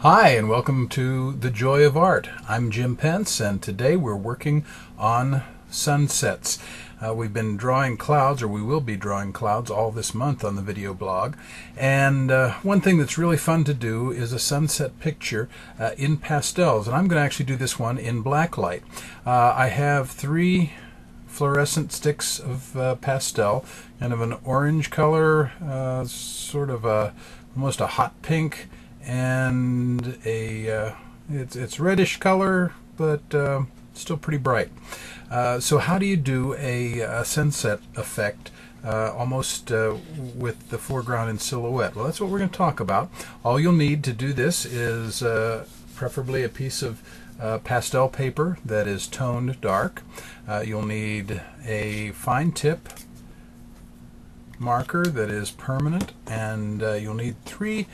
Hi, and welcome to The Joy of Art. I'm Jim Pence, and today we're working on sunsets. We've been drawing clouds, or we will be drawing clouds all this month on the video blog. And one thing that's really fun to do is a sunset picture in pastels. And I'm going to actually do this one in black light. I have 3 fluorescent sticks of pastel, kind of an orange color, sort of almost a hot pink, and it's reddish color, but still pretty bright. So how do you do a sunset effect almost with the foreground in silhouette? Well, that's what we're going to talk about. All you'll need to do this is preferably a piece of pastel paper that is toned dark. You'll need a fine tip marker that is permanent, and you'll need 3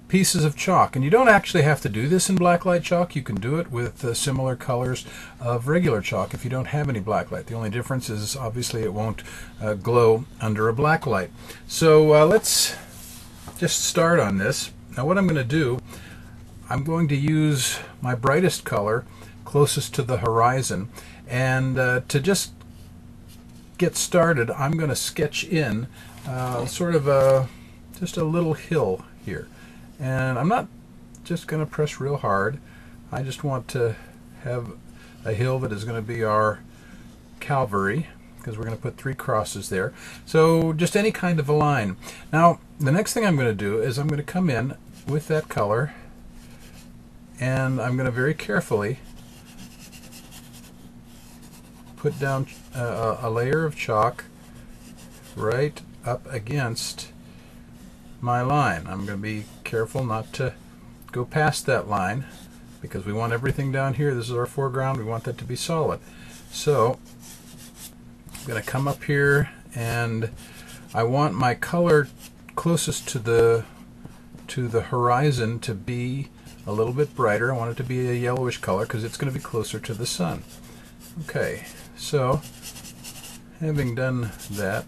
pieces of chalk. And you don't actually have to do this in blacklight chalk. You can do it with similar colors of regular chalk if you don't have any blacklight. The only difference is obviously it won't glow under a blacklight. So let's just start on this. Now what I'm going to do, I'm going to use my brightest color closest to the horizon, and to just get started I'm going to sketch in sort of just a little hill here. And I'm not just going to press real hard. I just want to have a hill that is going to be our Calvary, because we're going to put 3 crosses there. So just any kind of a line. Now the next thing I'm going to do is I'm going to come in with that color, and I'm going to very carefully put down a layer of chalk right up against my line. I'm going to be careful not to go past that line, because we want everything down here. This is our foreground. We want that to be solid. So I'm going to come up here, and I want my color closest to the horizon to be a little bit brighter. I want it to be a yellowish color because it's going to be closer to the sun. Okay, so having done that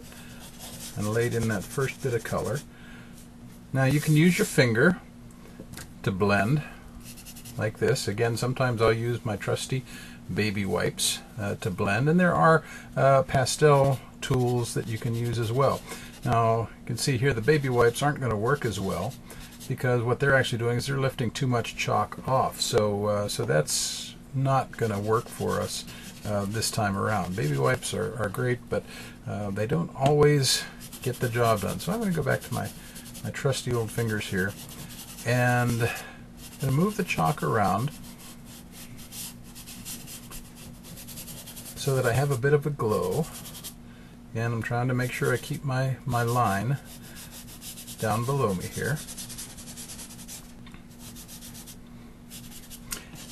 and laid in that first bit of color, now you can use your finger to blend like this. Again, sometimes I'll use my trusty baby wipes to blend, and there are pastel tools that you can use as well. Now you can see here the baby wipes aren't going to work as well, because what they're actually doing is they're lifting too much chalk off. So that's not going to work for us this time around. Baby wipes are great, but they don't always get the job done. So I'm going to go back to my trusty old fingers here, and I'm going to move the chalk around so that I have a bit of a glow. And I'm trying to make sure I keep my line down below me here.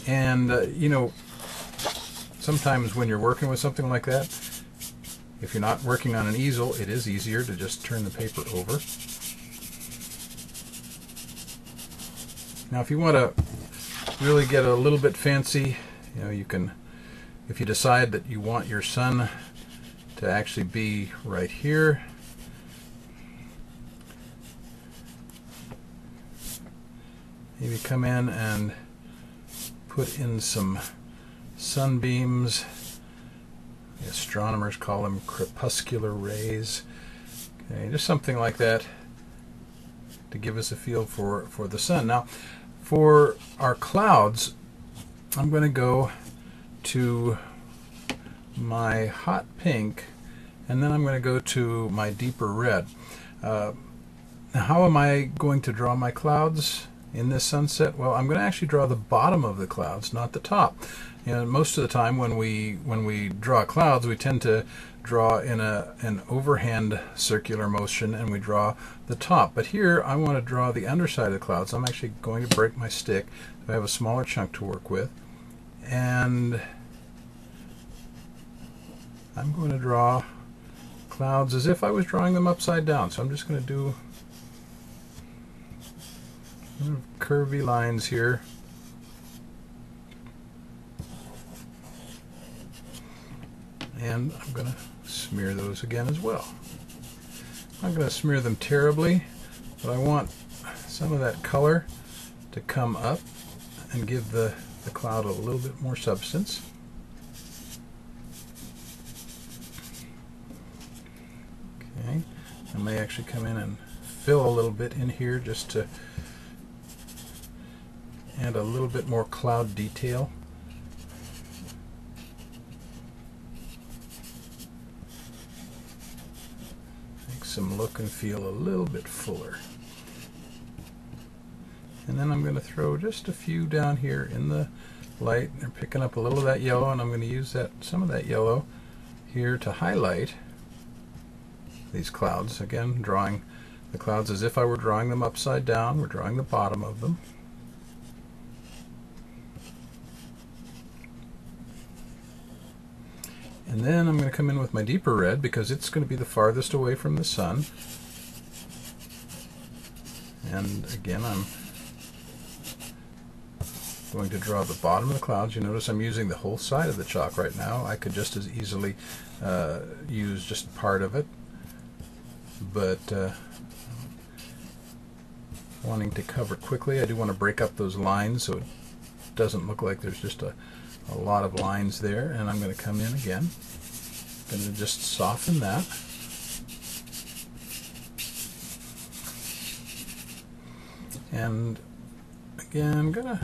And you know, sometimes when you're working with something like that, if you're not working on an easel, it is easier to just turn the paper over. Now if you want to really get a little bit fancy, you know, you can, if you decide that you want your sun to actually be right here, maybe come in and put in some sunbeams. The astronomers call them crepuscular rays. Okay, just something like that to give us a feel for the sun. Now for our clouds, I'm going to go to my hot pink, and then I'm going to go to my deeper red. Now how am I going to draw my clouds in this sunset? Well, I'm going to actually draw the bottom of the clouds, not the top. You know, most of the time when we draw clouds, we tend to draw in an overhand circular motion, and we draw the top. But here I want to draw the underside of the clouds. I'm actually going to break my stick so I have a smaller chunk to work with, and I'm going to draw clouds as if I was drawing them upside down. So I'm just going to do curvy lines here. And I'm going to smear those again as well. I'm not going to smear them terribly, but I want some of that color to come up and give the cloud a little bit more substance. Okay, I may actually come in and fill a little bit in here just to add a little bit more cloud detail. Makes them look and feel a little bit fuller. And then I'm going to throw just a few down here in the light. They're picking up a little of that yellow, and I'm going to use some of that yellow here to highlight these clouds. Again, drawing the clouds as if I were drawing them upside down. We're drawing the bottom of them. And then I'm going to come in with my deeper red because it's going to be the farthest away from the sun. And again, I'm going to draw the bottom of the clouds. You notice I'm using the whole side of the chalk right now. I could just as easily use just part of it, but wanting to cover quickly, I do want to break up those lines so it doesn't look like there's just a lot of lines there. And I'm going to come in again. I'm going to just soften that. And again, I'm going to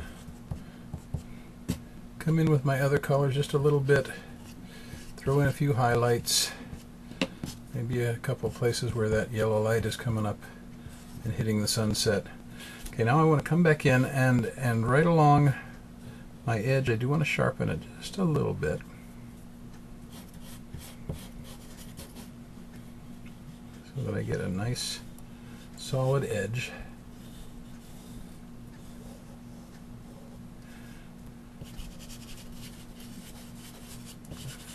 come in with my other colors just a little bit, throw in a few highlights, maybe a couple places where that yellow light is coming up and hitting the sunset. Okay, now I want to come back in and right along my edge, I do want to sharpen it just a little bit. So that I get a nice solid edge.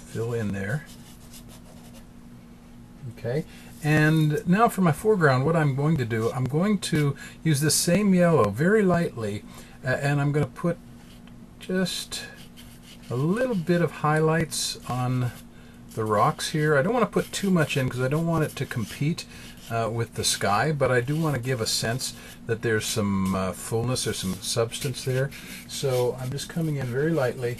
Fill in there. Okay, and now for my foreground, what I'm going to do, I'm going to use the same yellow very lightly, and I'm going to put just a little bit of highlights on the rocks here. I don't want to put too much in because I don't want it to compete with the sky, but I do want to give a sense that there's some fullness or some substance there. So I'm just coming in very lightly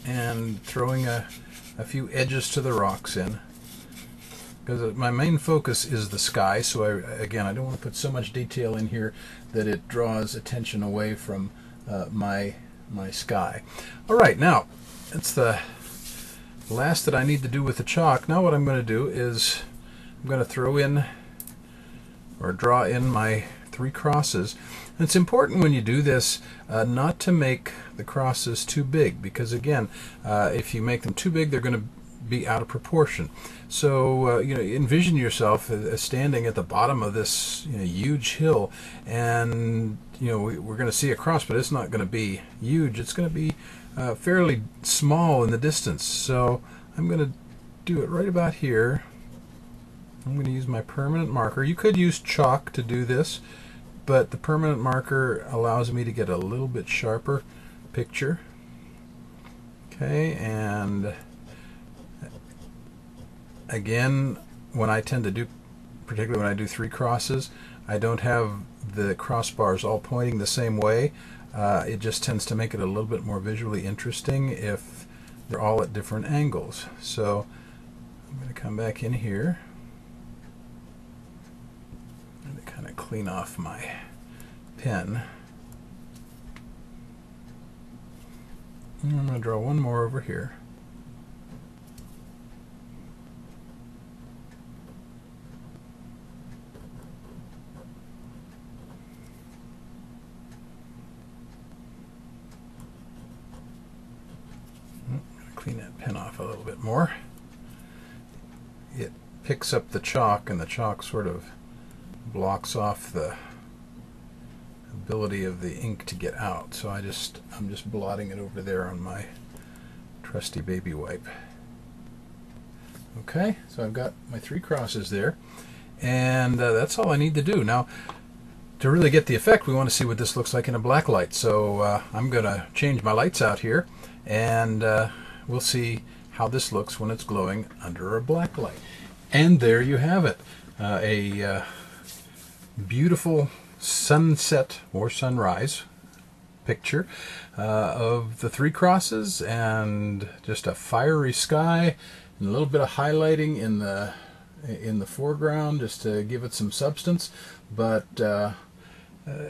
and throwing a few edges to the rocks in, because my main focus is the sky. So I don't want to put so much detail in here that it draws attention away from my sky. All right, now that's the last that I need to do with the chalk. Now what I'm going to do is I'm going to throw in or draw in my 3 crosses. And it's important when you do this not to make the crosses too big, because again, if you make them too big, they're going to be out of proportion. So envision yourself as standing at the bottom of this huge hill, and we're going to see a cross, but it's not going to be huge. It's going to be fairly small in the distance. So I'm going to do it right about here. I'm going to use my permanent marker. You could use chalk to do this, but the permanent marker allows me to get a little bit sharper picture. Okay, and again, when I tend to do, particularly when I do 3 crosses, I don't have the crossbars all pointing the same way. It just tends to make it a little bit more visually interesting if they're all at different angles. So I'm going to come back in here and kind of clean off my pen. And I'm going to draw one more over here. Clean that pen off a little bit more. It picks up the chalk, and the chalk sort of blocks off the ability of the ink to get out. So I'm just blotting it over there on my trusty baby wipe. Okay, so I've got my 3 crosses there, and that's all I need to do. Now, to really get the effect, we want to see what this looks like in a black light. So I'm going to change my lights out here, and we'll see how this looks when it's glowing under a black light. And there you have it, a beautiful sunset or sunrise picture of the three crosses and just a fiery sky and a little bit of highlighting in the foreground just to give it some substance, but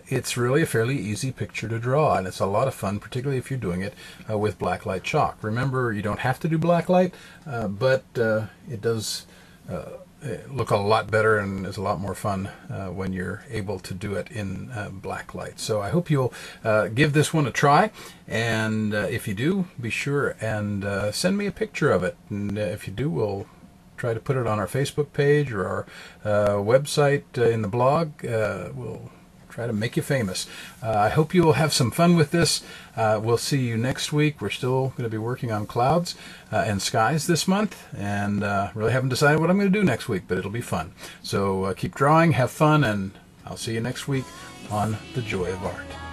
it's really a fairly easy picture to draw, and it's a lot of fun, particularly if you're doing it with blacklight chalk. Remember, you don't have to do blacklight, but it does look a lot better and is a lot more fun when you're able to do it in blacklight. So I hope you'll give this one a try, and if you do, be sure and send me a picture of it. And if you do, we'll try to put it on our Facebook page or our website in the blog. We'll try to make you famous. I hope you will have some fun with this. We'll see you next week. We're still going to be working on clouds and skies this month, and really haven't decided what I'm going to do next week, but it'll be fun. So keep drawing, have fun, and I'll see you next week on The Joy of Art.